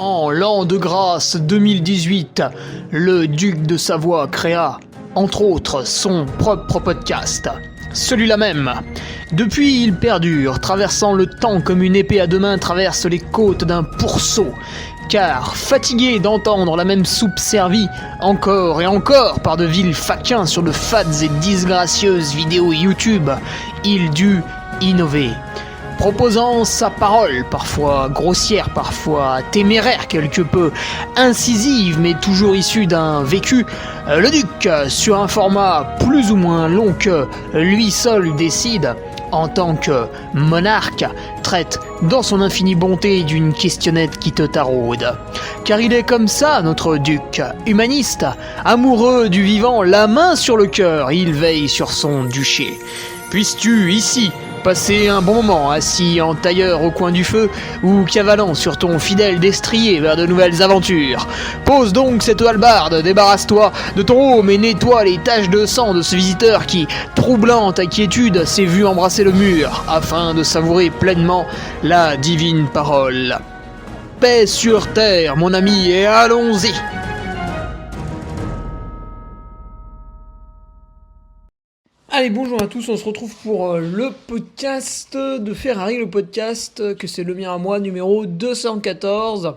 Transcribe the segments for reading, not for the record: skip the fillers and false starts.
En l'an de grâce 2018, le duc de Savoie créa, entre autres, son propre podcast. Celui-là même. Depuis, il perdure, traversant le temps comme une épée à deux mains traverse les côtes d'un pourceau. Car, fatigué d'entendre la même soupe servie, encore et encore par de vils faquins sur de fades et disgracieuses vidéos YouTube, il dut innover. Proposant sa parole, parfois grossière, parfois téméraire quelque peu, incisive mais toujours issue d'un vécu, le duc, sur un format plus ou moins long que lui seul décide, en tant que monarque, traite dans son infinie bonté d'une questionnette qui te taraude. Car il est comme ça, notre duc, humaniste, amoureux du vivant, la main sur le cœur, il veille sur son duché. Puisses-tu, ici, passer un bon moment assis en tailleur au coin du feu ou cavalant sur ton fidèle destrier vers de nouvelles aventures. Pose donc cette hallebarde, débarrasse-toi de ton home et nettoie les taches de sang de ce visiteur qui, troublant ta quiétude, s'est vu embrasser le mur afin de savourer pleinement la divine parole. Paix sur terre, mon ami, et allons-y! Allez, bonjour à tous, on se retrouve pour le podcast de Ferrari, le podcast que c'est le mien à moi, numéro 214.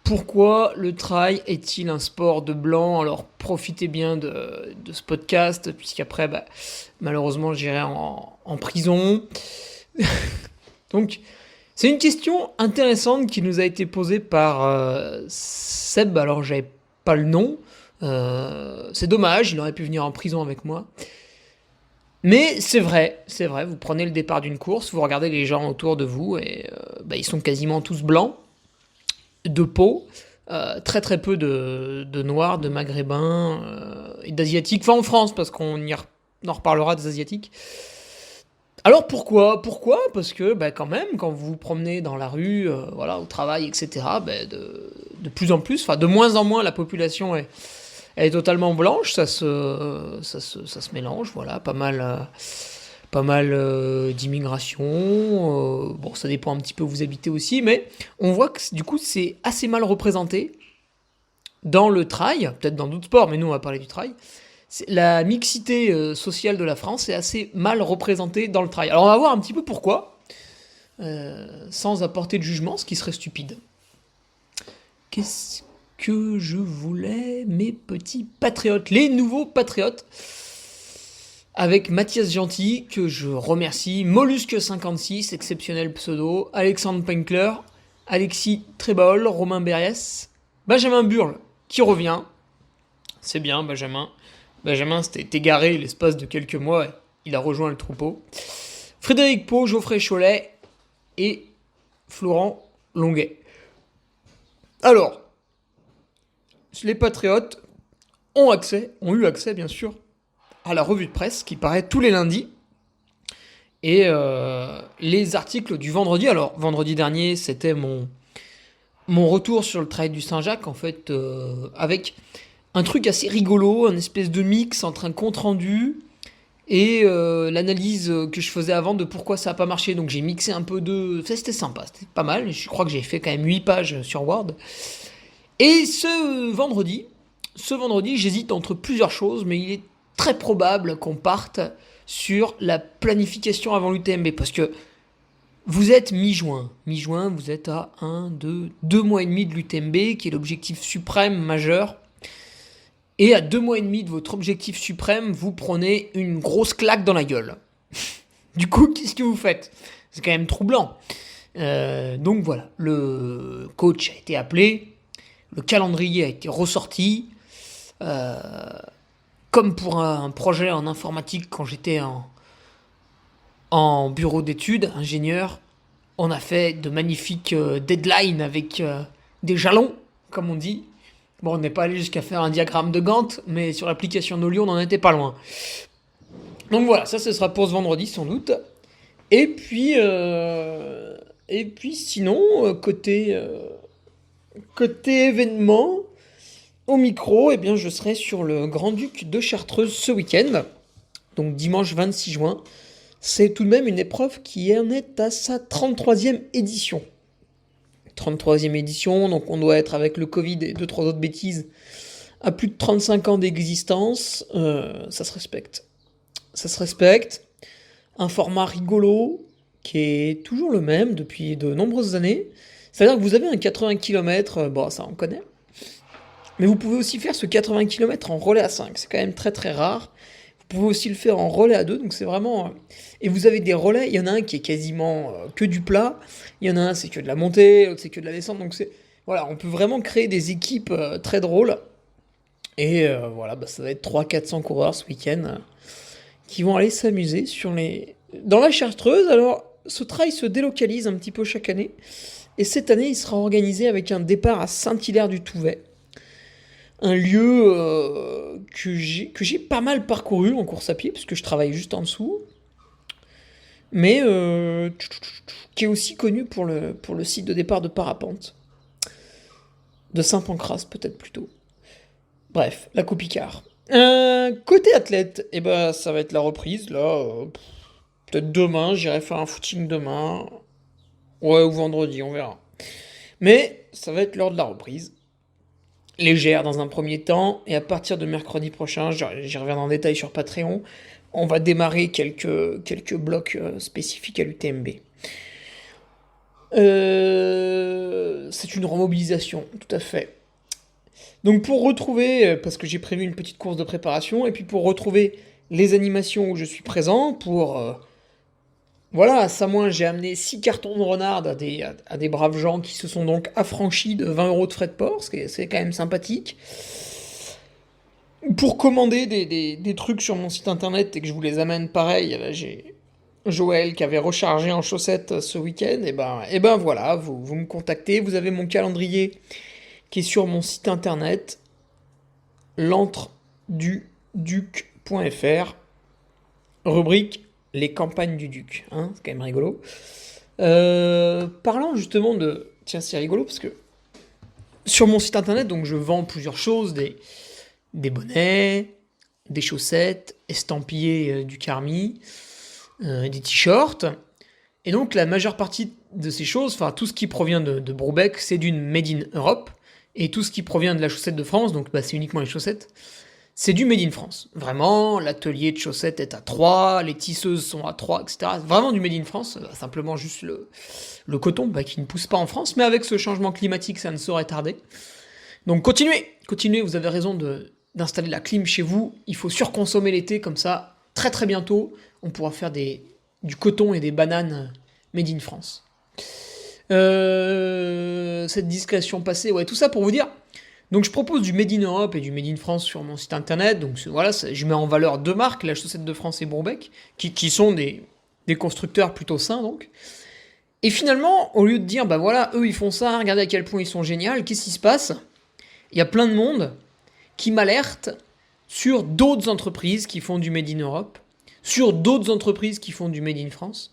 Pourquoi le trail est-il un sport de blanc? Alors profitez bien de ce podcast, puisqu'après, malheureusement, j'irai en prison. Donc, c'est une question intéressante qui nous a été posée par Seb, alors j'avais pas le nom. C'est dommage, il aurait pu venir en prison avec moi. Mais c'est vrai, vous prenez le départ d'une course, vous regardez les gens autour de vous et ils sont quasiment tous blancs, de peau, très très peu de noirs, de maghrébins et d'asiatiques, enfin en France parce qu'on en reparlera des asiatiques. Alors pourquoi? Parce que quand même, quand vous vous promenez dans la rue, au travail, etc., de plus en plus, enfin de moins en moins la population elle est totalement blanche, ça se mélange, voilà, pas mal d'immigration. Bon, ça dépend un petit peu où vous habitez aussi, mais on voit que du coup c'est assez mal représenté dans le trail, peut-être dans d'autres sports, mais nous on va parler du trail. La mixité sociale de la France est assez mal représentée dans le trail. Alors on va voir un petit peu pourquoi, sans apporter de jugement, ce qui serait stupide. Qu'est-ce que je voulais, mes petits patriotes, les nouveaux patriotes, avec Mathias Gentil, que je remercie, Mollusque56, exceptionnel pseudo, Alexandre Penkler, Alexis Trébol, Romain Berriès, Benjamin Burle, qui revient, c'est bien Benjamin s'était égaré l'espace de quelques mois, il a rejoint le troupeau, Frédéric Pau, Geoffrey Cholet et Florent Longuet. Alors, les patriotes ont eu accès bien sûr à la revue de presse qui paraît tous les lundis et les articles du vendredi. Alors vendredi dernier c'était mon retour sur le trail du Saint-Jacques en fait, avec un truc assez rigolo, un espèce de mix entre un compte rendu et l'analyse que je faisais avant de pourquoi ça n'a pas marché. Donc j'ai mixé un peu de... Ça c'était sympa, c'était pas mal. Je crois que j'ai fait quand même 8 pages sur Word. Et ce vendredi, j'hésite entre plusieurs choses, mais il est très probable qu'on parte sur la planification avant l'UTMB, parce que vous êtes mi-juin, vous êtes à 2 mois et demi de l'UTMB, qui est l'objectif suprême majeur, et à 2 mois et demi de votre objectif suprême, vous prenez une grosse claque dans la gueule. Du coup, qu'est-ce que vous faites? C'est quand même troublant. Donc voilà, le coach a été appelé, le calendrier a été ressorti, comme pour un projet en informatique quand j'étais en bureau d'études, ingénieur. On a fait de magnifiques deadlines avec des jalons, comme on dit. Bon, on n'est pas allé jusqu'à faire un diagramme de Gantt, mais sur l'application Nolio, on n'en était pas loin. Donc voilà, ça ce sera pour ce vendredi sans doute. Et puis sinon, côté événement, au micro, je serai sur le Grand-Duc de Chartreuse ce week-end, donc dimanche 26 juin. C'est tout de même une épreuve qui en est à sa 33e édition. 33e édition, donc on doit être avec le Covid et 2-3 autres bêtises à plus de 35 ans d'existence. Ça se respecte. Ça se respecte. Un format rigolo qui est toujours le même depuis de nombreuses années. C'est-à-dire que vous avez un 80 km, bon ça on connaît, mais vous pouvez aussi faire ce 80 km en relais à 5, c'est quand même très très rare. Vous pouvez aussi le faire en relais à 2, donc c'est vraiment... Et vous avez des relais, il y en a un qui est quasiment que du plat, il y en a un c'est que de la montée, l'autre c'est que de la descente, donc c'est... Voilà, on peut vraiment créer des équipes très drôles. Et voilà, ça va être 300-400 coureurs ce week-end qui vont aller s'amuser dans la Chartreuse. Alors, ce trail se délocalise un petit peu chaque année. Et cette année, il sera organisé avec un départ à Saint-Hilaire-du-Touvet. Un lieu que j'ai pas mal parcouru en course à pied, parce que je travaille juste en dessous. Mais qui est aussi connu pour le site de départ de parapente. De Saint-Pancras, peut-être plutôt. Bref, la Coupe Icare. Côté athlète, ça va être la reprise, là. Peut-être demain, j'irai faire un footing demain. Ouais, ou vendredi, on verra. Mais ça va être l'heure de la reprise. Légère dans un premier temps, et à partir de mercredi prochain, j'y reviendrai en détail sur Patreon, on va démarrer quelques blocs spécifiques à l'UTMB. C'est une remobilisation, tout à fait. Donc pour retrouver, parce que j'ai prévu une petite course de préparation, et puis pour retrouver les animations où je suis présent, voilà, à Samoin, j'ai amené 6 cartons de renard à des braves gens qui se sont donc affranchis de 20 € de frais de port, ce qui c'est quand même sympathique. Pour commander des trucs sur mon site internet et que je vous les amène pareil, là j'ai Joël qui avait rechargé en chaussettes ce week-end, et ben voilà, vous me contactez, vous avez mon calendrier qui est sur mon site internet, l'entreduduc.fr, rubrique les campagnes du Duc, hein, c'est quand même rigolo. Parlant justement de... Tiens, c'est rigolo parce que sur mon site internet, donc je vends plusieurs choses, des bonnets, des chaussettes, estampillés du Carmi, des t-shirts. Et donc la majeure partie de ces choses, enfin tout ce qui provient de Broubec, c'est d'une Made in Europe. Et tout ce qui provient de la chaussette de France, donc c'est uniquement les chaussettes, c'est du Made in France. Vraiment, l'atelier de chaussettes est à Troyes, les tisseuses sont à Troyes, etc. Vraiment du Made in France, simplement juste le coton qui ne pousse pas en France, mais avec ce changement climatique, ça ne saurait tarder. Donc continuez, vous avez raison d'installer la clim chez vous, il faut surconsommer l'été, comme ça, très très bientôt, on pourra faire du coton et des bananes Made in France. Cette discrétion passée, ouais, tout ça pour vous dire. Donc je propose du Made in Europe et du Made in France sur mon site internet. Donc voilà, je mets en valeur deux marques, la Chaussette de France et Broubec, qui sont des constructeurs plutôt sains donc. Et finalement, au lieu de dire, voilà, eux ils font ça, regardez à quel point ils sont géniaux, qu'est-ce qui se passe? Il y a plein de monde qui m'alerte sur d'autres entreprises qui font du Made in Europe, sur d'autres entreprises qui font du Made in France.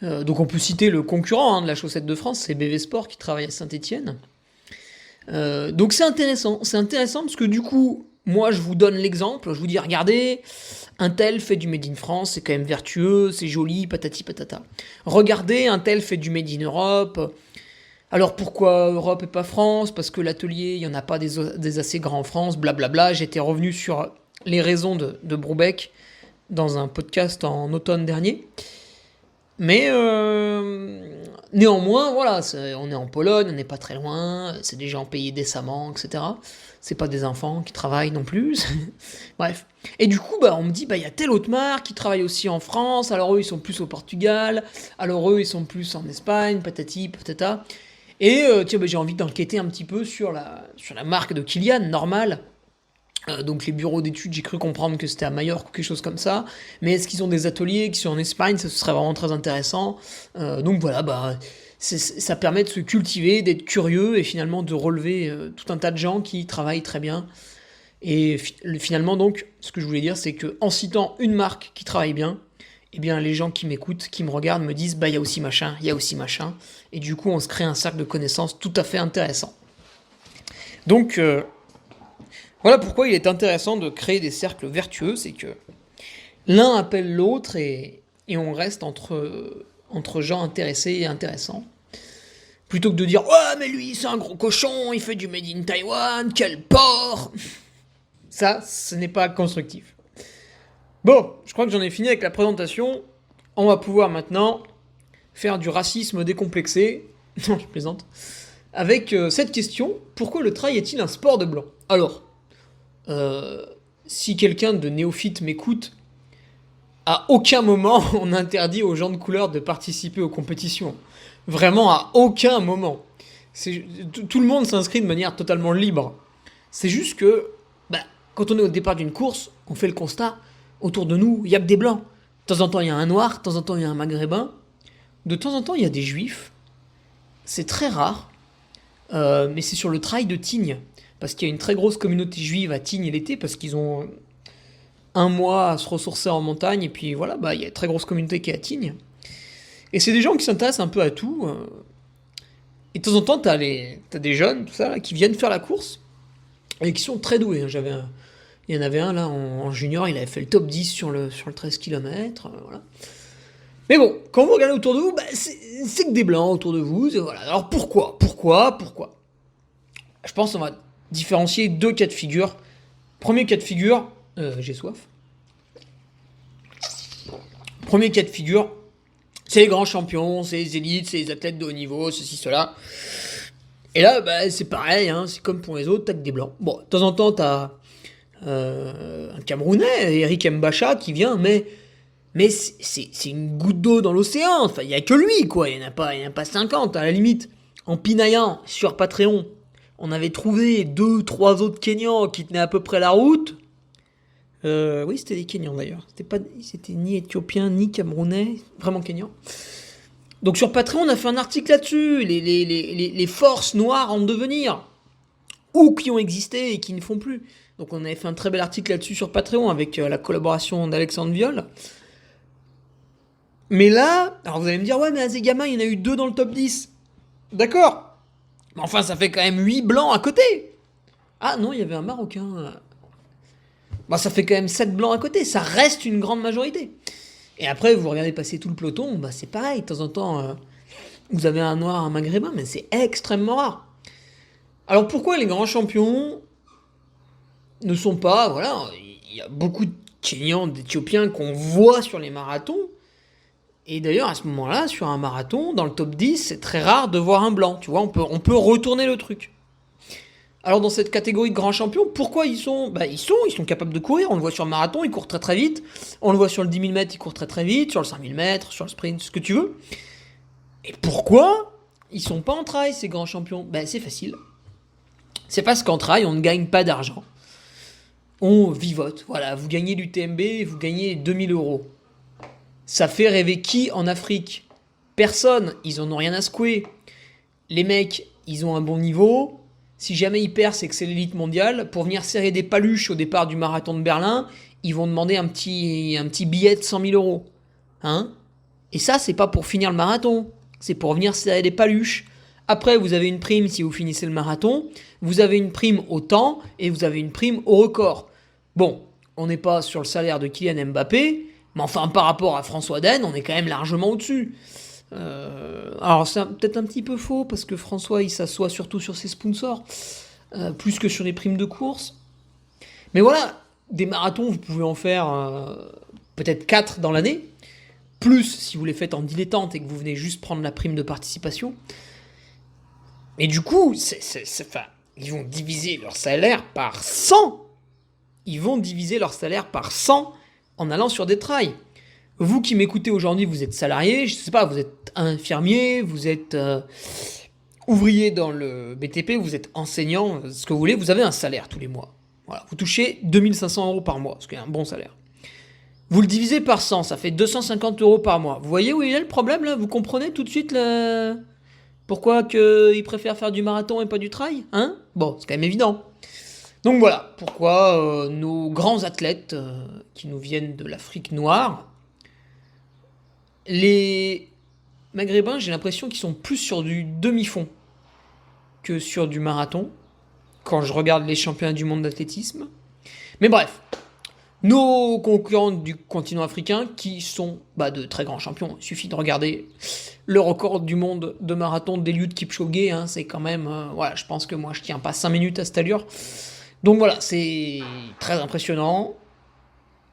Donc on peut citer le concurrent de la Chaussette de France, c'est BV Sport qui travaille à Saint-Étienne. Donc c'est intéressant parce que du coup, moi je vous donne l'exemple, je vous dis regardez, un tel fait du Made in France, c'est quand même vertueux, c'est joli, patati patata. Regardez, un tel fait du Made in Europe. Alors pourquoi Europe et pas France? Parce que l'atelier, il n'y en a pas des assez grands en France, blablabla. J'étais revenu sur les raisons de Broubec dans un podcast en automne dernier. Mais néanmoins, voilà, on est en Pologne, on n'est pas très loin, c'est des gens payés décemment, etc. C'est pas des enfants qui travaillent non plus. Bref. Et du coup, on me dit, il y a telle autre marque qui travaille aussi en France, alors eux, ils sont plus au Portugal, alors eux, ils sont plus en Espagne, patati, patata. Et j'ai envie d'enquêter un petit peu sur la marque de Kylian, normal. Donc les bureaux d'études, j'ai cru comprendre que c'était à Majorque ou quelque chose comme ça. Mais est-ce qu'ils ont des ateliers qui sont en Espagne? Ça, ce serait vraiment très intéressant. Donc voilà, ça permet de se cultiver, d'être curieux et finalement de relever tout un tas de gens qui travaillent très bien. Et finalement donc, ce que je voulais dire, c'est qu'en citant une marque qui travaille bien, eh bien les gens qui m'écoutent, qui me regardent, me disent il y a aussi machin, il y a aussi machin. Et du coup, on se crée un cercle de connaissances tout à fait intéressant. Donc... voilà pourquoi il est intéressant de créer des cercles vertueux, c'est que l'un appelle l'autre et on reste entre gens intéressés et intéressants. Plutôt que de dire ouais mais lui c'est un gros cochon, il fait du made in Taiwan, quel porc. Ça, ce n'est pas constructif. Bon, je crois que j'en ai fini avec la présentation. On va pouvoir maintenant faire du racisme décomplexé. Non, je plaisante. Avec cette question, pourquoi le trail est-il un sport de blanc? Alors, si quelqu'un de néophyte m'écoute, à aucun moment on interdit aux gens de couleur de participer aux compétitions. Vraiment à aucun moment. Tout le monde s'inscrit de manière totalement libre. C'est juste que, bah, quand on est au départ d'une course, on fait le constat, autour de nous, il n'y a que des blancs. De temps en temps, il y a un noir, de temps en temps, il y a un maghrébin. De temps en temps, il y a des juifs. C'est très rare, mais c'est sur le trail de Tignes. Parce qu'il y a une très grosse communauté juive à Tignes l'été, parce qu'ils ont un mois à se ressourcer en montagne, et puis voilà, bah, il y a une très grosse communauté qui est à Tignes. Et c'est des gens qui s'intéressent un peu à tout. Et de temps en temps, t'as des jeunes, tout ça, là, qui viennent faire la course, et qui sont très doués. Il y en avait un là en junior, il avait fait le top 10 sur le 13 km. Voilà. Mais bon, quand vous regardez autour de vous, bah, c'est que des blancs autour de vous. Voilà. Alors pourquoi Je pense qu'on va différencier deux cas de figure. Premier cas de figure, j'ai soif. Premier cas de figure, c'est les grands champions, c'est les élites, c'est les athlètes de haut niveau, ceci, cela. Et là, bah, c'est pareil, hein, c'est comme pour les autres, t'as que des blancs. Bon, de temps en temps, t'as un Camerounais, Eric Mbacha, qui vient, mais c'est une goutte d'eau dans l'océan. Enfin, il n'y a que lui, quoi. Il n'y en a pas 50. À la limite, en pinaillant sur Patreon, on avait trouvé 2-3 autres Kenyans qui tenaient à peu près la route. Oui, c'était des Kenyans d'ailleurs. C'était ni éthiopien, ni camerounais. Vraiment Kenyans. Donc sur Patreon, on a fait un article là-dessus. Les forces noires en devenir. Ou qui ont existé et qui ne font plus. Donc on avait fait un très bel article là-dessus sur Patreon avec la collaboration d'Alexandre Viol. Mais là, alors vous allez me dire, ouais mais à Zegama, il y en a eu 2 dans le top 10. D'accord. Mais enfin, ça fait quand même 8 blancs à côté. Ah non, il y avait un Marocain. Bah ça fait quand même 7 blancs à côté. Ça reste une grande majorité. Et après, vous regardez passer tout le peloton, bah c'est pareil. De temps en temps, vous avez un noir, un maghrébin, mais c'est extrêmement rare. Alors pourquoi les grands champions ne sont pas, voilà, il y a beaucoup de Kenyans, d'Éthiopiens qu'on voit sur les marathons. Et d'ailleurs, à ce moment-là, sur un marathon, dans le top 10, c'est très rare de voir un blanc. Tu vois, on peut retourner le truc. Alors, dans cette catégorie de grands champions, pourquoi ils sont ils sont capables de courir. On le voit sur le marathon, ils courent très très vite. On le voit sur le 10 000 mètres, ils courent très très vite. Sur le 5 000 mètres, sur le sprint, ce que tu veux. Et pourquoi ils sont pas en trail, ces grands champions? C'est facile. C'est parce qu'en trail, on ne gagne pas d'argent. On vivote. Voilà, vous gagnez du TMB, vous gagnez 2000 euros. Ça fait rêver qui en Afrique? Personne, ils en ont rien à secouer. Les mecs, ils ont un bon niveau. Si jamais ils perdent, c'est que c'est l'élite mondiale. Pour venir serrer des paluches au départ du marathon de Berlin, ils vont demander un petit billet de 100 000 euros. Hein? Et ça, c'est pas pour finir le marathon. C'est pour venir serrer des paluches. Après, vous avez une prime si vous finissez le marathon. Vous avez une prime au temps et vous avez une prime au record. Bon, on n'est pas sur le salaire de Kylian Mbappé, mais enfin, par rapport à François Den, on est quand même largement au-dessus. Alors, c'est peut-être un petit peu faux, parce que François, il s'assoit surtout sur ses sponsors, plus que sur les primes de course. Mais voilà, des marathons, vous pouvez en faire peut-être 4 dans l'année, plus si vous les faites en dilettante et que vous venez juste prendre la prime de participation. Et du coup, ils vont diviser leur salaire par 100. Ils vont diviser leur salaire par 100 en allant sur des trails. Vous qui m'écoutez aujourd'hui, vous êtes salarié, je sais pas, vous êtes infirmier, vous êtes ouvrier dans le BTP, vous êtes enseignant, ce que vous voulez, vous avez un salaire tous les mois. Voilà, vous touchez 2500 euros par mois, ce qui est un bon salaire. Vous le divisez par 100, ça fait 250 euros par mois. Vous voyez où il est le problème là? Vous comprenez tout de suite pourquoi ils préfèrent faire du marathon et pas du trail? Hein? Bon, c'est quand même évident. Donc voilà, pourquoi nos grands athlètes qui nous viennent de l'Afrique noire, les Maghrébins, j'ai l'impression qu'ils sont plus sur du demi-fond que sur du marathon, quand je regarde les championnats du monde d'athlétisme. Mais bref, Nos concurrents du continent africain qui sont de très grands champions. Il suffit de regarder le record du monde de marathon d'Eliud Kipchoge, hein, c'est quand même... voilà, je pense que moi je tiens pas 5 minutes à cette allure. Donc voilà, c'est très impressionnant,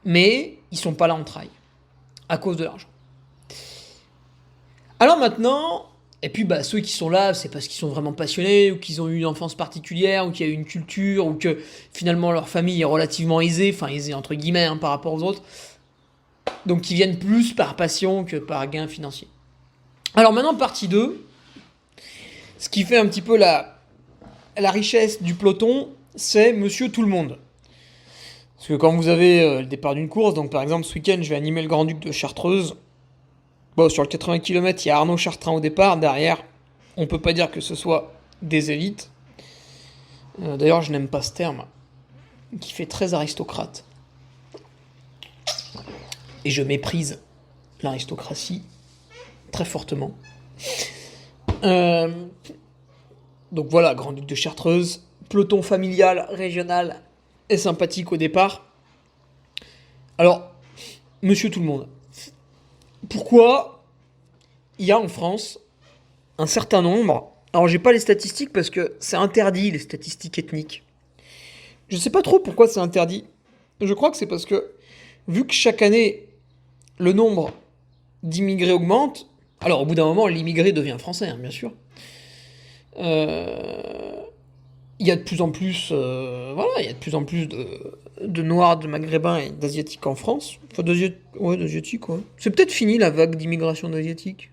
mais ils sont pas là en trail, à cause de l'argent. Alors maintenant, et puis ceux qui sont là, c'est parce qu'ils sont vraiment passionnés, ou qu'ils ont eu une enfance particulière, ou qu'il y a eu une culture, ou que finalement leur famille est relativement aisée, enfin aisée entre guillemets par rapport aux autres, donc ils viennent plus par passion que par gain financier. Alors maintenant, partie 2, ce qui fait un petit peu la richesse du peloton, c'est Monsieur Tout-le-Monde. Parce que quand vous avez le départ d'une course, donc par exemple ce week-end je vais animer le Grand-Duc de Chartreuse, sur le 80 km il y a Arnaud Chartrain au départ, derrière on peut pas dire que ce soit des élites. D'ailleurs je n'aime pas ce terme, qui fait très aristocrate. Et je méprise l'aristocratie très fortement. Donc voilà, Grand-Duc de Chartreuse, peloton familial, régional et sympathique au départ. Alors, Monsieur Tout-le-Monde, pourquoi il y a en France un certain nombre... Alors j'ai pas les statistiques parce que c'est interdit, les statistiques ethniques. Je sais pas trop pourquoi c'est interdit. Je crois que c'est parce que, vu que chaque année, le nombre d'immigrés augmente, alors au bout d'un moment, l'immigré devient français, bien sûr. Il y a de plus en plus, il y a de plus en plus de Noirs, de Maghrébins et d'Asiatiques en France. Enfin, d'Asiatiques, ouais. C'est peut-être fini la vague d'immigration d'Asiatiques.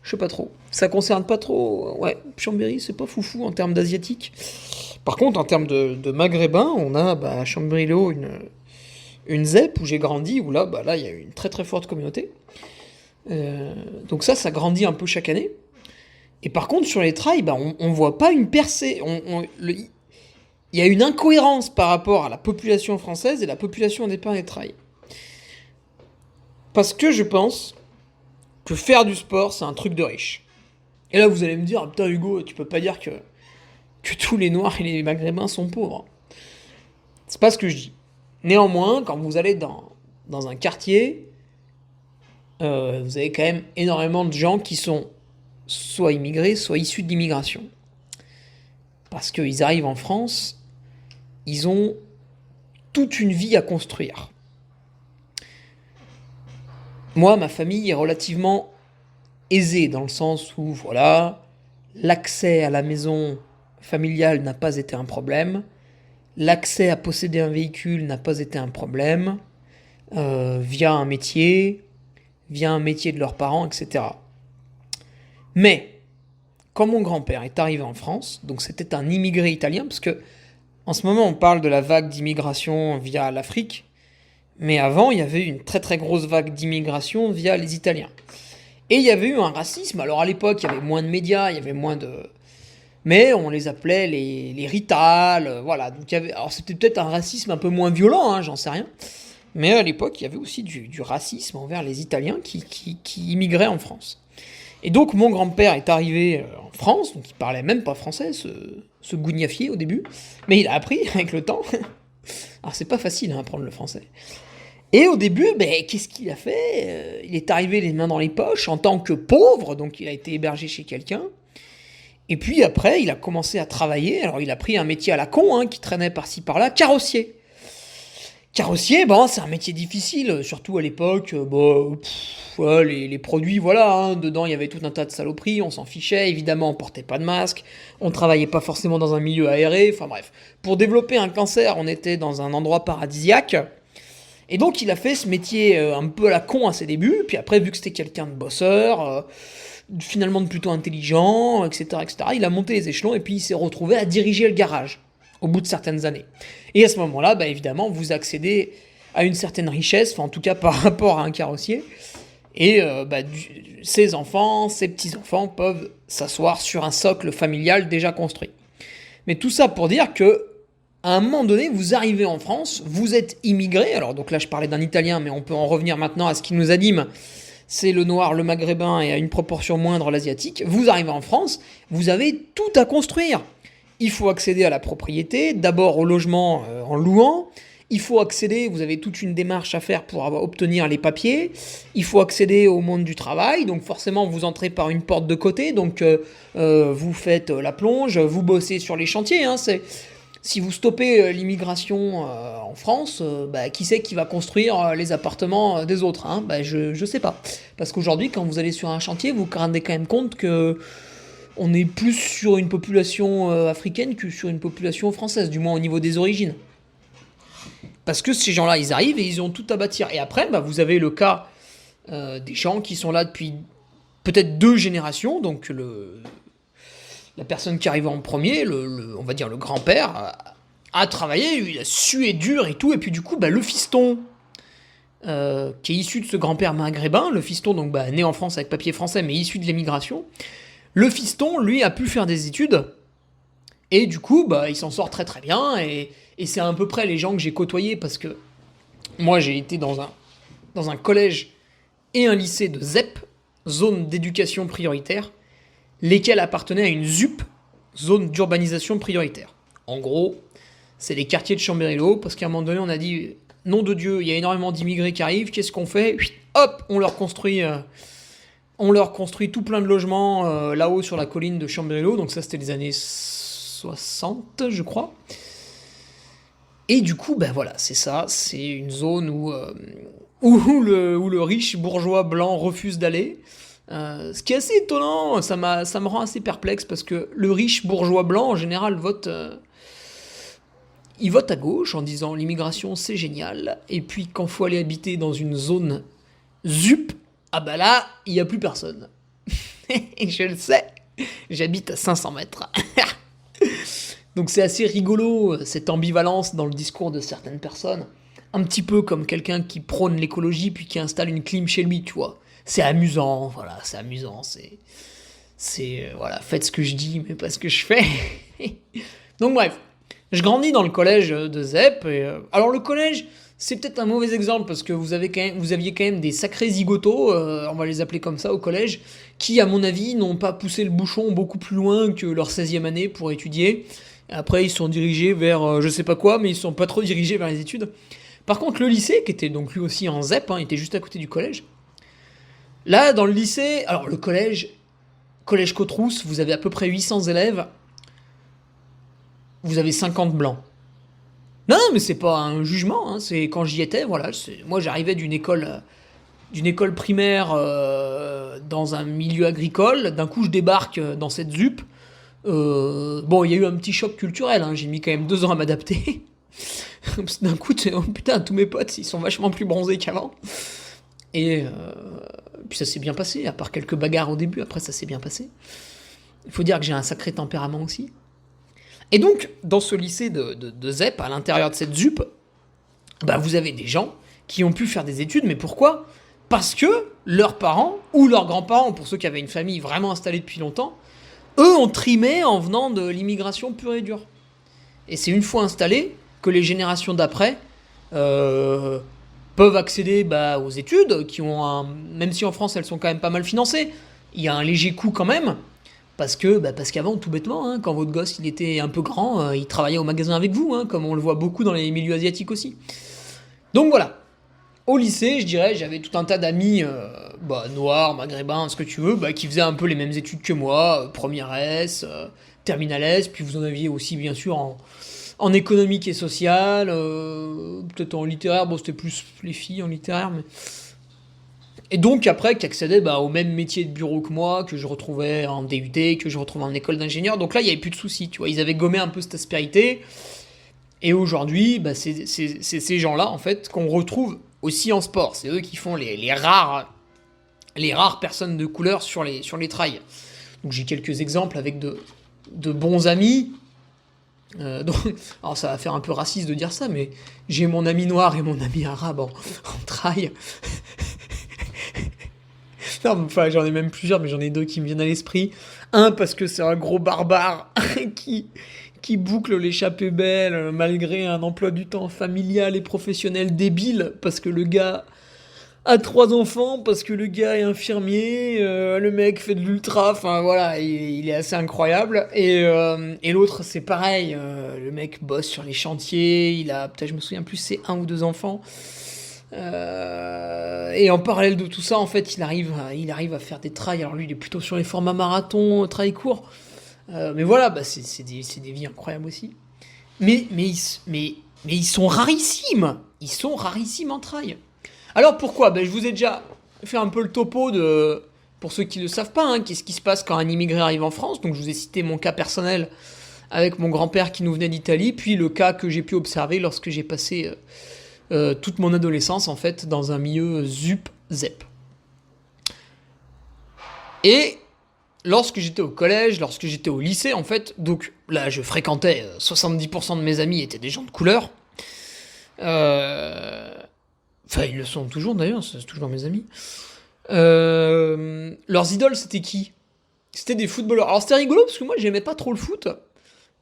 Je sais pas trop. Ça concerne pas trop. Ouais, Chambéry, c'est pas foufou en termes d'Asiatiques. Par contre, en termes de Maghrébins, on a à Chambéry-Le-Haut une ZEP où j'ai grandi, où là, il y a une très très forte communauté. Donc ça grandit un peu chaque année. Et par contre, sur les trails, on voit pas une percée. Il y a une incohérence par rapport à la population française et la population au départ des trails. Parce que je pense que faire du sport, c'est un truc de riche. Et là, vous allez me dire, ah, putain Hugo, tu peux pas dire que tous les Noirs et les Maghrébins sont pauvres. C'est pas ce que je dis. Néanmoins, quand vous allez dans un quartier, vous avez quand même énormément de gens qui sont soit immigrés, soit issus de l'immigration. Parce qu'ils arrivent en France, ils ont toute une vie à construire. Moi, ma famille est relativement aisée, dans le sens où, voilà, l'accès à la maison familiale n'a pas été un problème, l'accès à posséder un véhicule n'a pas été un problème, via un métier de leurs parents, etc. Mais, quand mon grand-père est arrivé en France, donc c'était un immigré italien, parce que en ce moment on parle de la vague d'immigration via l'Afrique, mais avant il y avait une très très grosse vague d'immigration via les Italiens. Et il y avait eu un racisme, alors à l'époque il y avait moins de médias, il y avait moins de... Mais on les appelait les Rital, voilà. Donc alors c'était peut-être un racisme un peu moins violent, j'en sais rien. Mais à l'époque il y avait aussi du racisme envers les Italiens qui immigraient en France. Et donc mon grand-père est arrivé en France, donc il parlait même pas français, ce gougnafier au début, mais il a appris avec le temps. Alors c'est pas facile apprendre le français. Et au début, qu'est-ce qu'il a fait? Il est arrivé les mains dans les poches en tant que pauvre, donc il a été hébergé chez quelqu'un. Et puis après, il a commencé à travailler, alors il a pris un métier à la con, qui traînait par-ci par-là, carrossier. Carrossier, c'est un métier difficile, surtout à l'époque, les produits, voilà, dedans il y avait tout un tas de saloperies, on s'en fichait, évidemment on portait pas de masque, on travaillait pas forcément dans un milieu aéré, enfin bref. Pour développer un cancer, on était dans un endroit paradisiaque, et donc il a fait ce métier un peu à la con à ses débuts, puis après vu que c'était quelqu'un de bosseur, finalement de plutôt intelligent, etc., il a monté les échelons, et puis il s'est retrouvé à diriger le garage, au bout de certaines années. Et à ce moment-là, évidemment, vous accédez à une certaine richesse, enfin en tout cas par rapport à un carrossier, et ses enfants, ses petits-enfants peuvent s'asseoir sur un socle familial déjà construit. Mais tout ça pour dire que, à un moment donné, vous arrivez en France, vous êtes immigré, alors donc là je parlais d'un Italien, mais on peut en revenir maintenant à ce qui nous anime, c'est le noir, le maghrébin et à une proportion moindre l'asiatique, vous arrivez en France, vous avez tout à construire. Il faut accéder à la propriété, d'abord au logement en louant, Il faut accéder, vous avez toute une démarche à faire pour obtenir les papiers. Il faut accéder au monde du travail, donc forcément vous entrez par une porte de côté, donc vous faites la plonge, vous bossez sur les chantiers. Si vous stoppez l'immigration en France, qui c'est qui va construire les appartements des autres, hein? Je sais pas. Parce qu'aujourd'hui, quand vous allez sur un chantier, vous vous rendez quand même compte que on est plus sur une population africaine que sur une population française, du moins au niveau des origines. Parce que ces gens-là, ils arrivent et ils ont tout à bâtir. Et après, vous avez le cas des gens qui sont là depuis peut-être 2 générations, donc la personne qui arrive en premier, on va dire le grand-père, a travaillé, il a sué dur et tout, et puis du coup, le fiston, qui est issu de ce grand-père maghrébin, le fiston, donc né en France avec papier français, mais issu de l'émigration, le fiston, lui, a pu faire des études, et du coup, il s'en sort très très bien, et c'est à peu près les gens que j'ai côtoyés, parce que moi, j'ai été dans un collège et un lycée de ZEP, zone d'éducation prioritaire, lesquels appartenaient à une ZUP, zone d'urbanisation prioritaire. En gros, c'est les quartiers de Chambéry-Le-Haut, parce qu'à un moment donné, on a dit, nom de Dieu, il y a énormément d'immigrés qui arrivent, qu'est-ce qu'on fait? Hop, on leur construit tout plein de logements là-haut sur la colline de Chambéry-Le-Haut, donc ça c'était les années 60, je crois. Et du coup, voilà, c'est ça, c'est une zone où le riche bourgeois blanc refuse d'aller. Ce qui est assez étonnant, ça me rend assez perplexe parce que le riche bourgeois blanc en général il vote à gauche en disant l'immigration c'est génial, et puis quand faut aller habiter dans une zone ZUP, là il y a plus personne. Et je le sais, j'habite à 500 mètres. Donc c'est assez rigolo cette ambivalence dans le discours de certaines personnes, un petit peu comme quelqu'un qui prône l'écologie puis qui installe une clim chez lui, tu vois. C'est amusant, voilà, c'est amusant, voilà, faites ce que je dis, mais pas ce que je fais. Donc bref, je grandis dans le collège de ZEP, alors le collège, c'est peut-être un mauvais exemple, parce que vous aviez quand même des sacrés zigotos, on va les appeler comme ça au collège, qui, à mon avis, n'ont pas poussé le bouchon beaucoup plus loin que leur 16e année pour étudier. Après, ils se sont dirigés vers je sais pas quoi, mais ils ne sont pas trop dirigés vers les études. Par contre, le lycée, qui était donc lui aussi en ZEP, il était juste à côté du collège. Là, dans le lycée, alors le collège Cotrousse, vous avez à peu près 800 élèves, vous avez 50 blancs. Non, mais c'est pas un jugement, c'est quand j'y étais, voilà, moi j'arrivais d'une école primaire dans un milieu agricole, d'un coup je débarque dans cette ZUP. Il y a eu un petit choc culturel, j'ai mis quand même 2 ans à m'adapter. D'un coup, oh putain, tous mes potes, ils sont vachement plus bronzés qu'avant. Et puis ça s'est bien passé, à part quelques bagarres au début, après ça s'est bien passé. Il faut dire que j'ai un sacré tempérament aussi. Et donc, dans ce lycée de ZEP, à l'intérieur de cette ZUP, vous avez des gens qui ont pu faire des études, mais pourquoi? Parce que leurs parents, ou leurs grands-parents, pour ceux qui avaient une famille vraiment installée depuis longtemps, eux ont trimé en venant de l'immigration pure et dure. Et c'est une fois installés que les générations d'après peuvent accéder aux études, même si en France elles sont quand même pas mal financées, il y a un léger coût quand même, parce qu'avant, tout bêtement, quand votre gosse il était un peu grand, il travaillait au magasin avec vous, comme on le voit beaucoup dans les milieux asiatiques aussi. Donc voilà. Au lycée, je dirais, j'avais tout un tas d'amis noirs, maghrébins, ce que tu veux, qui faisaient un peu les mêmes études que moi, première S, terminale S, puis vous en aviez aussi bien sûr en économique et sociale, peut-être en littéraire, c'était plus les filles en littéraire, mais... Et donc après, qui accédaient au même métier de bureau que moi, que je retrouvais en DUT, que je retrouvais en école d'ingénieur, donc là il n'y avait plus de soucis, tu vois, ils avaient gommé un peu cette aspérité, et aujourd'hui, c'est ces gens-là, en fait, qu'on retrouve aussi en sport, c'est eux qui font les rares personnes de couleur sur les trails. Donc j'ai quelques exemples avec de bons amis. Alors ça va faire un peu raciste de dire ça, mais j'ai mon ami noir et mon ami arabe en trail. Non, enfin j'en ai même plusieurs, mais j'en ai 2 qui me viennent à l'esprit. Un parce que c'est un gros barbare qui boucle l'échappée belle malgré un emploi du temps familial et professionnel débile, parce que le gars a 3 enfants parce que le gars est infirmier, le mec fait de l'ultra, enfin voilà, il est assez incroyable. Et l'autre, c'est pareil, le mec bosse sur les chantiers, il a, peut-être je me souviens plus, c'est 1 ou 2 enfants. Et en parallèle de tout ça, en fait, il arrive à faire des trails. Alors lui, il est plutôt sur les formats marathon, trail court. Mais voilà, bah, c'est des vies incroyables aussi. Mais ils sont rarissimes. Ils sont rarissimes en trail. Alors pourquoi? Ben, je vous ai déjà fait un peu le topo de, pour ceux qui ne le savent pas, hein, qu'est-ce qui se passe quand un immigré arrive en France. Donc je vous ai cité mon cas personnel avec mon grand-père qui nous venait d'Italie, puis le cas que j'ai pu observer lorsque j'ai passé toute mon adolescence en fait dans un milieu ZUP-ZEP. Et lorsque j'étais au collège, lorsque j'étais au lycée en fait, donc là je fréquentais 70% de mes amis étaient des gens de couleur. Euh, Enfin, ils le sont toujours d'ailleurs, c'est toujours mes amis. Leurs idoles, c'était qui? C'était des footballeurs. Alors c'était rigolo parce que moi j'aimais pas trop le foot,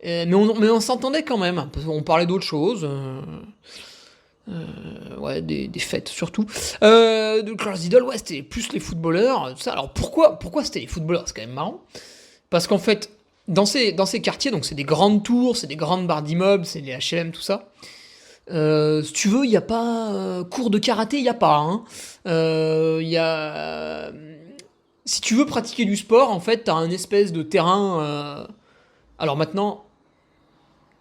mais on s'entendait quand même. On parlait d'autres choses. Ouais, des fêtes surtout. Donc leurs idoles, ouais, c'était plus les footballeurs. Tout ça. Alors pourquoi c'était les footballeurs? C'est quand même marrant. Parce qu'en fait, dans ces quartiers, donc c'est des grandes tours, c'est des grandes barres d'immeubles, c'est les HLM, tout ça. Si tu veux, il n'y a pas cours de karaté, il n'y a pas. Hein. Y a... Si tu veux pratiquer du sport, en fait, tu as un espèce de terrain. Alors maintenant,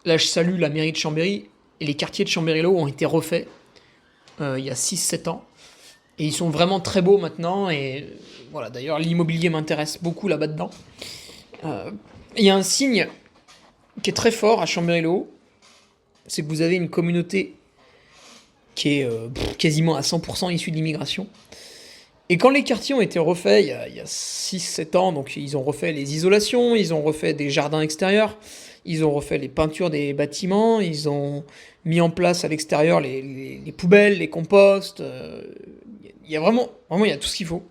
là, je salue la mairie de Chambéry et les quartiers de Chambéry-Lo ont été refaits il y a 6-7 ans. Et ils sont vraiment très beaux maintenant. Et voilà, d'ailleurs, l'immobilier m'intéresse beaucoup là-bas dedans. Il y a un signe qui est très fort à Chambéry-Le-Haut, c'est que vous avez une communauté qui est quasiment à 100% issue de l'immigration. Et quand les quartiers ont été refaits il y a 6-7 ans, donc ils ont refait les isolations, ils ont refait des jardins extérieurs, ils ont refait les peintures des bâtiments, ils ont mis en place à l'extérieur les poubelles, les composts. Il y a vraiment, il y a tout ce qu'il faut.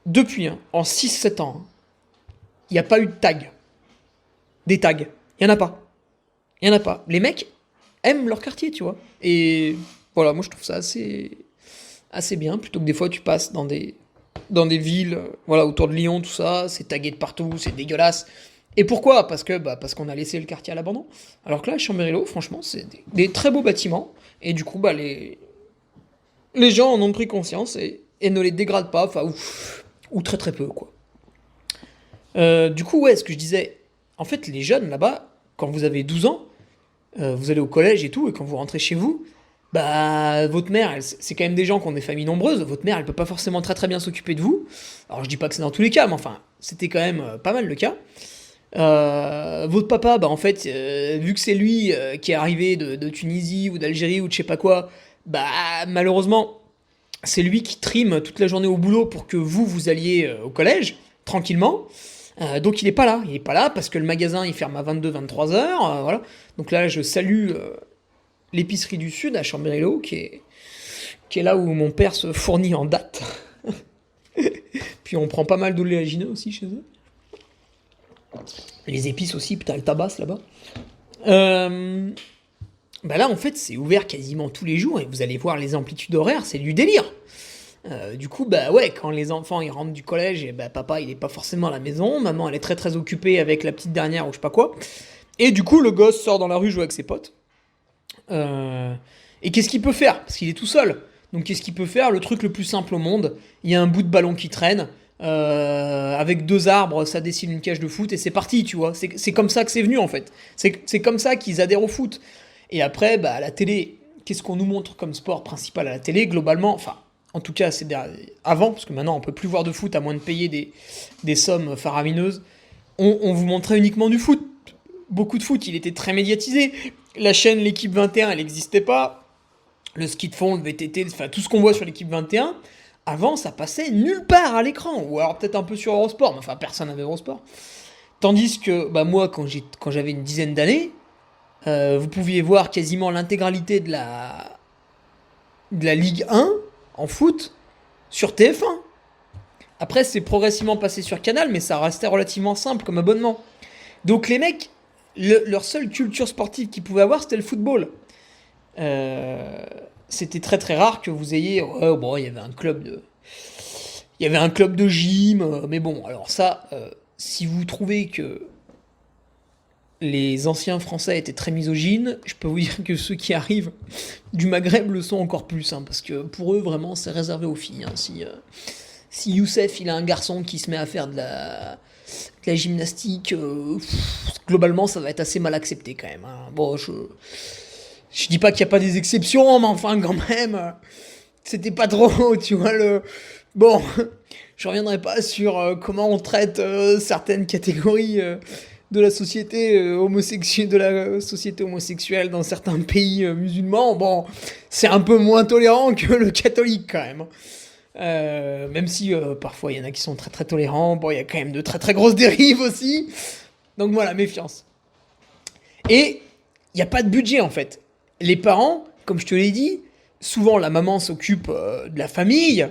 Depuis, hein, en 6-7 ans, hein, il n'y a pas eu de tag. Des tags. Il n'y en a pas. Il n'y en a pas. Les mecs aiment leur quartier, tu vois. Et voilà, moi je trouve ça assez bien, plutôt que des fois tu passes dans des villes, voilà, autour de Lyon, tout ça, c'est tagué de partout, c'est dégueulasse. Et pourquoi? Parce qu'on a laissé le quartier à l'abandon. Alors que là, à Chambéry-Le-Haut, franchement, c'est des très beaux bâtiments. Et du coup, les gens en ont pris conscience et ne les dégradent pas, enfin, ou très très peu, quoi. Du coup, ouais, ce que je disais, en fait, les jeunes là-bas, quand vous avez 12 ans, vous allez au collège et tout, et quand vous rentrez chez vous, bah, votre mère, c'est quand même des gens qui ont des familles nombreuses, votre mère, elle peut pas forcément très très bien s'occuper de vous. Alors, je dis pas que c'est dans tous les cas, mais enfin, c'était quand même pas mal le cas. Votre papa, bah en fait, vu que c'est lui qui est arrivé de Tunisie ou d'Algérie ou de je sais pas quoi, bah malheureusement, c'est lui qui trime toute la journée au boulot pour que vous alliez au collège, tranquillement. Donc il est pas là. Il est pas là parce que le magasin il ferme à 22-23 heures. Voilà. Donc là, je salue l'épicerie du Sud à Chambéry-Le-Haut qui est là où mon père se fournit en date. Puis on prend pas mal d'oléagineux aussi chez eux. Les épices aussi, putain, elles tabassent là-bas. Euh, Bah là, en fait, c'est ouvert quasiment tous les jours et vous allez voir les amplitudes horaires, c'est du délire. Du coup, bah ouais, quand les enfants ils rentrent du collège, et bah papa il est pas forcément à la maison, maman elle est très très occupée avec la petite dernière ou je sais pas quoi. Et du coup, le gosse sort dans la rue jouer avec ses potes. Euh, et qu'est-ce qu'il peut faire? Parce qu'il est tout seul. Donc qu'est-ce qu'il peut faire? Le truc le plus simple au monde, il y a un bout de ballon qui traîne. Avec 2 arbres, ça dessine une cage de foot et c'est parti, tu vois. C'est comme ça que c'est venu en fait. C'est comme ça qu'ils adhèrent au foot. Et après, bah, à la télé, qu'est-ce qu'on nous montre comme sport principal à la télé? Globalement, enfin, en tout cas, avant, parce que maintenant on peut plus voir de foot à moins de payer des sommes faramineuses. On vous montrait uniquement du foot. Beaucoup de foot, il était très médiatisé. La chaîne L'équipe 21, elle n'existait pas. Le ski de fond, le VTT, enfin tout ce qu'on voit sur l'équipe 21, avant ça passait nulle part à l'écran. Ou alors peut-être un peu sur Eurosport, mais enfin personne n'avait Eurosport. Tandis que bah, moi, quand j'avais une dizaine d'années, vous pouviez voir quasiment l'intégralité de la Ligue 1 en foot sur TF1. Après, c'est progressivement passé sur Canal, mais ça restait relativement simple comme abonnement. Donc les mecs, leur seule culture sportive qu'ils pouvaient avoir, c'était le football. Euh, c'était très très rare que vous ayez, ouais, bon, il y avait un club de gym, mais bon, alors ça, si vous trouvez que les anciens Français étaient très misogynes, je peux vous dire que ceux qui arrivent du Maghreb le sont encore plus, hein, parce que pour eux, vraiment, c'est réservé aux filles. Hein. Si Youssef, il a un garçon qui se met à faire de la gymnastique, globalement, ça va être assez mal accepté quand même. Hein. Bon, je dis pas qu'il n'y a pas des exceptions, mais enfin, quand même, c'était pas trop, tu vois, le... Bon, je reviendrai pas sur comment on traite certaines catégories de la société homosexuelle dans certains pays musulmans. Bon, c'est un peu moins tolérant que le catholique quand même. Même si parfois il y en a qui sont très très tolérants, bon, il y a quand même de très très grosses dérives aussi. Donc voilà, méfiance. Et il n'y a pas de budget en fait. Les parents, comme je te l'ai dit, souvent la maman s'occupe de la famille,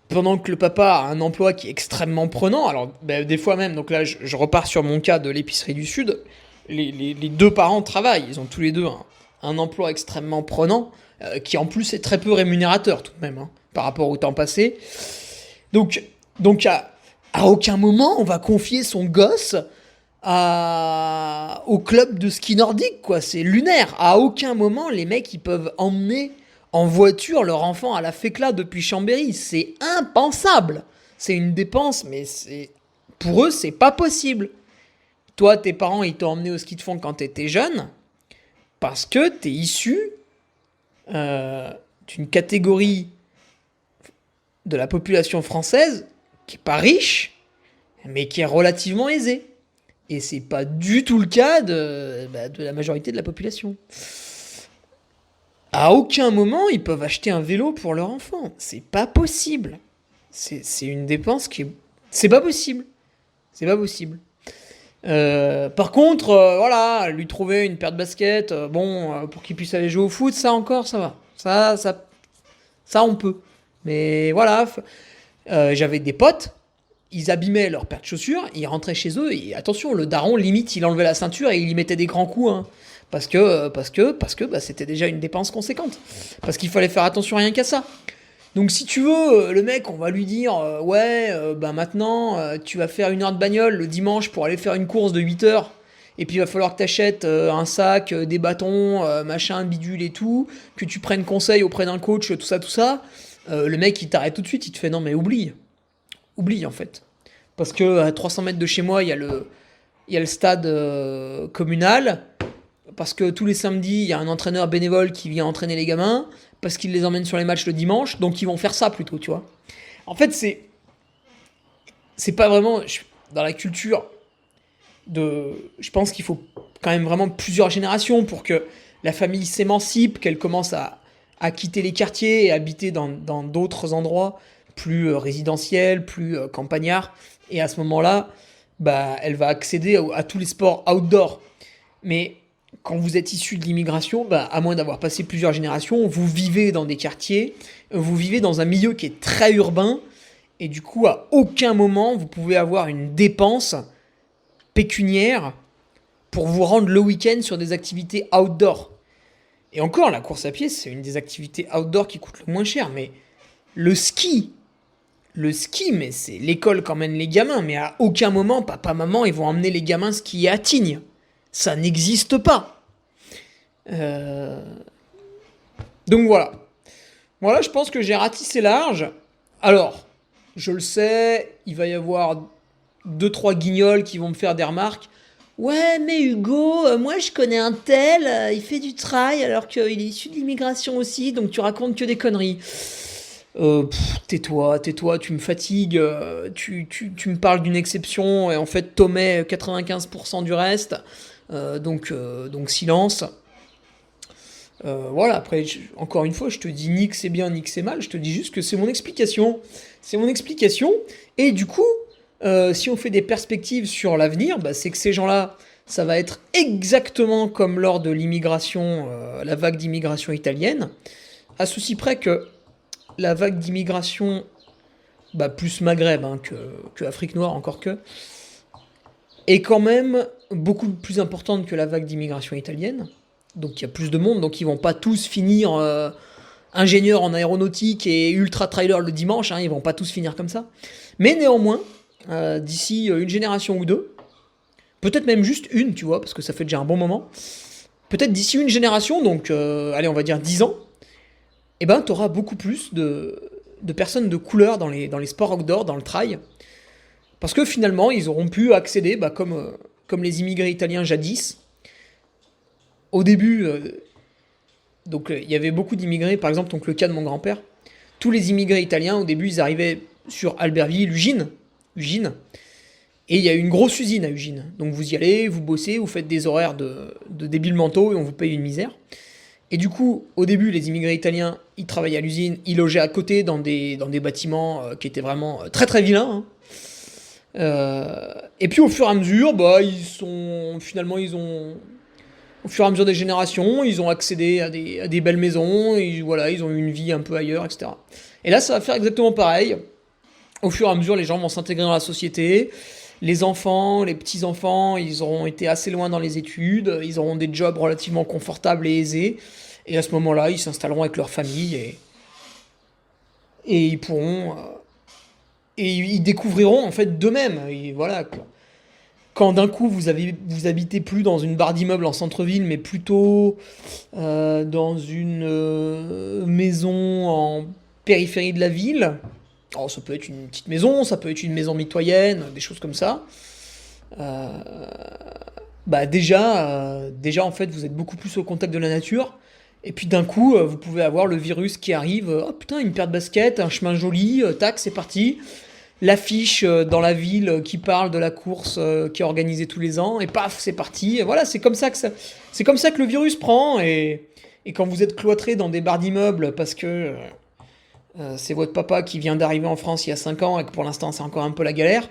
pendant que le papa a un emploi qui est extrêmement prenant. Alors ben, des fois même, donc là je repars sur mon cas de l'épicerie du Sud, les deux parents travaillent, ils ont tous les deux un emploi extrêmement prenant, qui en plus est très peu rémunérateur tout de même, hein, par rapport au temps passé. Donc, donc à aucun moment on va confier son gosse au club de ski nordique, quoi. C'est lunaire. À aucun moment, les mecs, ils peuvent emmener en voiture leur enfant à la Fécla depuis Chambéry. C'est impensable. C'est une dépense, mais pour eux, c'est pas possible. Toi, tes parents, ils t'ont emmené au ski de fond quand t'étais jeune, parce que t'es issu euh, d'une catégorie de la population française qui est pas riche, mais qui est relativement aisée. Et c'est pas du tout le cas de la majorité de la population. À aucun moment, ils peuvent acheter un vélo pour leur enfant. C'est pas possible. C'est une dépense qui est... C'est pas possible. C'est pas possible. Par contre, voilà, lui trouver une paire de baskets, pour qu'il puisse aller jouer au foot, ça encore, ça va. Ça on peut. Mais voilà, j'avais des potes, ils abîmaient leur paire de chaussures, ils rentraient chez eux, et attention, le daron, limite, il enlevait la ceinture et il y mettait des grands coups, hein. Parce que bah, c'était déjà une dépense conséquente. Parce qu'il fallait faire attention rien qu'à ça. Donc si tu veux, le mec, on va lui dire, ouais, bah maintenant, tu vas faire 1 heure de bagnole le dimanche pour aller faire une course de 8 heures, et puis il va falloir que tu achètes un sac, des bâtons, machin, bidule et tout, que tu prennes conseil auprès d'un coach, tout ça, tout ça. Le mec, il t'arrête tout de suite, il te fait, non mais oublie. Oublie en fait. Parce que à 300 mètres de chez moi, il y a le stade communal. Parce que tous les samedis, il y a un entraîneur bénévole qui vient entraîner les gamins. Parce qu'il les emmène sur les matchs le dimanche. Donc ils vont faire ça plutôt, tu vois. En fait, c'est pas vraiment dans la culture de. Je pense qu'il faut quand même vraiment plusieurs générations pour que la famille s'émancipe, qu'elle commence à quitter les quartiers et habiter dans d'autres endroits plus résidentiels, plus campagnards. Et à ce moment-là, bah, elle va accéder à tous les sports outdoor. Mais quand vous êtes issu de l'immigration, bah, à moins d'avoir passé plusieurs générations, vous vivez dans des quartiers, vous vivez dans un milieu qui est très urbain, et du coup, à aucun moment, vous pouvez avoir une dépense pécuniaire pour vous rendre le week-end sur des activités outdoor. Et encore, la course à pied, c'est une des activités outdoor qui coûte le moins cher, mais le ski, mais c'est l'école qu'emmène les gamins, mais à aucun moment, papa, maman, ils vont emmener les gamins skier à Tignes. Ça n'existe pas. Euh, Donc voilà. Voilà, je pense que j'ai ratissé large. Alors, je le sais, il va y avoir deux, trois guignols qui vont me faire des remarques. Ouais, mais Hugo, moi je connais un tel, il fait du trail alors qu'il est issu de l'immigration aussi, donc tu racontes que des conneries. Tais-toi, tu me fatigues, tu me parles d'une exception et en fait t'omets 95% du reste, donc silence. Voilà, après, encore une fois, je te dis ni que c'est bien ni que c'est mal, je te dis juste que c'est mon explication. C'est mon explication, et du coup, si on fait des perspectives sur l'avenir, bah, c'est que ces gens-là, ça va être exactement comme lors de l'immigration, la vague d'immigration italienne, à ceci près que la vague d'immigration, bah, plus Maghreb hein, que Afrique noire, encore que, est quand même beaucoup plus importante que la vague d'immigration italienne. Donc il y a plus de monde, donc ils vont pas tous finir ingénieurs en aéronautique et ultra trailer le dimanche, hein, ils vont pas tous finir comme ça. Mais néanmoins, d'ici une génération ou deux, peut-être même juste une, tu vois, parce que ça fait déjà un bon moment, peut-être d'ici une génération, donc allez, on va dire 10 ans, eh ben, tu auras beaucoup plus de personnes de couleur dans les sports outdoor, dans le trail, parce que finalement, ils auront pu accéder, comme les immigrés italiens jadis. Au début, il y avait beaucoup d'immigrés, par exemple, donc le cas de mon grand-père. Tous les immigrés italiens, au début, ils arrivaient sur Albertville, Ugine, et il y a une grosse usine à Ugine. Donc vous y allez, vous bossez, vous faites des horaires de débiles mentaux et on vous paye une misère. Et du coup, au début, les immigrés italiens, ils travaillaient à l'usine, ils logeaient à côté dans des bâtiments qui étaient vraiment très très vilains, hein. Et puis au fur et à mesure, au fur et à mesure des générations, ils ont accédé à des belles maisons, et voilà, ils ont eu une vie un peu ailleurs, etc. Et là, ça va faire exactement pareil. Au fur et à mesure, les gens vont s'intégrer dans la société. Les enfants, les petits-enfants, ils auront été assez loin dans les études, ils auront des jobs relativement confortables et aisés. Et à ce moment-là, ils s'installeront avec leur famille et ils pourront... et ils découvriront en fait d'eux-mêmes. Et voilà, quand d'un coup vous habitez plus dans une barre d'immeuble en centre-ville, mais plutôt dans une maison en périphérie de la ville. Alors ça peut être une petite maison, ça peut être une maison mitoyenne, des choses comme ça. Déjà en fait vous êtes beaucoup plus au contact de la nature. Et puis d'un coup vous pouvez avoir le virus qui arrive. Oh putain, une paire de baskets, un chemin joli, tac, c'est parti. L'affiche dans la ville qui parle de la course qui est organisée tous les ans, et paf, c'est parti. Et voilà, c'est comme ça que le virus prend. Et quand vous êtes cloîtré dans des barres d'immeubles parce que c'est votre papa qui vient d'arriver en France il y a 5 ans et que pour l'instant c'est encore un peu la galère,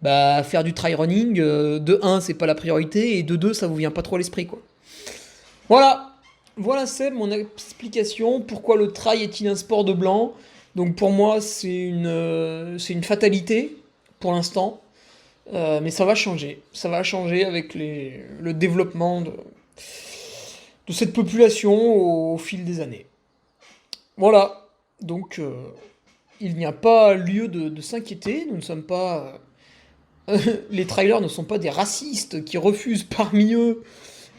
faire du trail running, de 1, c'est pas la priorité, et de 2, ça vous vient pas trop à l'esprit, quoi. Voilà, c'est mon explication. Pourquoi le trail est-il un sport de blanc? Donc pour moi, c'est une fatalité pour l'instant, mais ça va changer. Ça va changer avec le développement de cette population au fil des années. Voilà, donc il n'y a pas lieu de s'inquiéter. Nous ne sommes pas... les trailers ne sont pas des racistes qui refusent parmi eux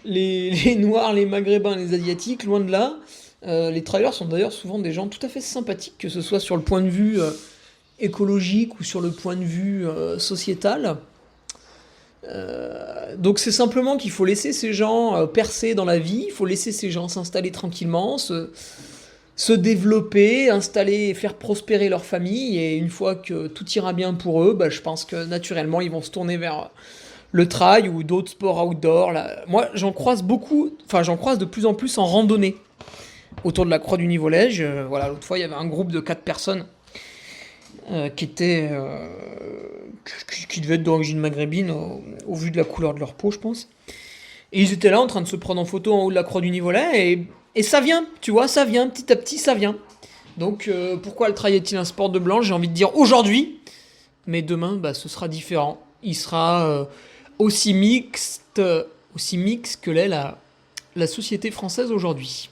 les Noirs, les Maghrébins, les Asiatiques, loin de là. Les trailers sont d'ailleurs souvent des gens tout à fait sympathiques, que ce soit sur le point de vue écologique ou sur le point de vue sociétal. Donc c'est simplement qu'il faut laisser ces gens percer dans la vie, il faut laisser ces gens s'installer tranquillement, se développer, installer, faire prospérer leur famille, et une fois que tout ira bien pour eux, je pense que naturellement ils vont se tourner vers le trail ou d'autres sports outdoor. Là. Moi j'en croise de plus en plus en randonnée autour de la Croix du Nivolège. Voilà, l'autre fois il y avait un groupe de 4 personnes qui devaient être d'origine maghrébine au vu de la couleur de leur peau, je pense. Et ils étaient là en train de se prendre en photo en haut de la Croix du Nivolet, et ça vient, tu vois, ça vient, petit à petit, ça vient. Donc pourquoi le trail est-il un sport de blanc? J'ai envie de dire aujourd'hui, mais demain, ce sera différent. Il sera aussi mixte que l'est la société française aujourd'hui.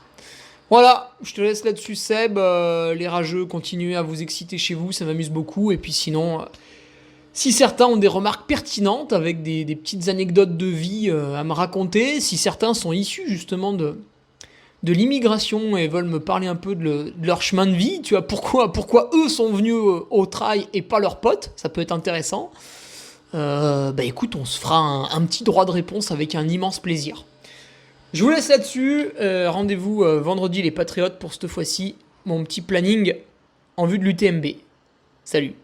Voilà, je te laisse là-dessus, Seb. Les rageux, continuez à vous exciter chez vous, ça m'amuse beaucoup. Et puis sinon, si certains ont des remarques pertinentes avec des petites anecdotes de vie à me raconter, si certains sont issus justement de l'immigration et veulent me parler un peu de leur chemin de vie, tu vois, pourquoi eux sont venus au trail et pas leurs potes, ça peut être intéressant. Écoute, on se fera un petit droit de réponse avec un immense plaisir. Je vous laisse là-dessus, rendez-vous vendredi les Patriotes pour cette fois-ci, mon petit planning en vue de l'UTMB. Salut.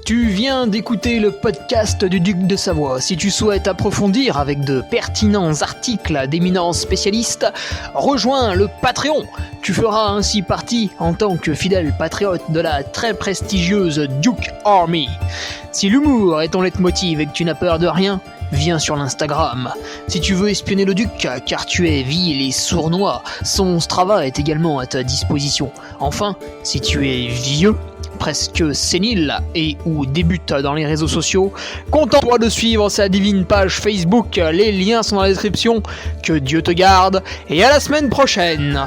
Tu viens d'écouter le podcast du Duc de Savoie. Si tu souhaites approfondir avec de pertinents articles d'éminents spécialistes, rejoins le Patreon. Tu feras ainsi partie, en tant que fidèle patriote, de la très prestigieuse Duke Army. Si l'humour est ton leitmotiv et que tu n'as peur de rien, viens sur l'Instagram. Si tu veux espionner le Duc, car tu es vil et sournois, son Strava est également à ta disposition. Enfin, si tu es vieux, presque sénile et ou débute dans les réseaux sociaux, contente-toi de suivre sa divine page Facebook, les liens sont dans la description, que Dieu te garde, et à la semaine prochaine.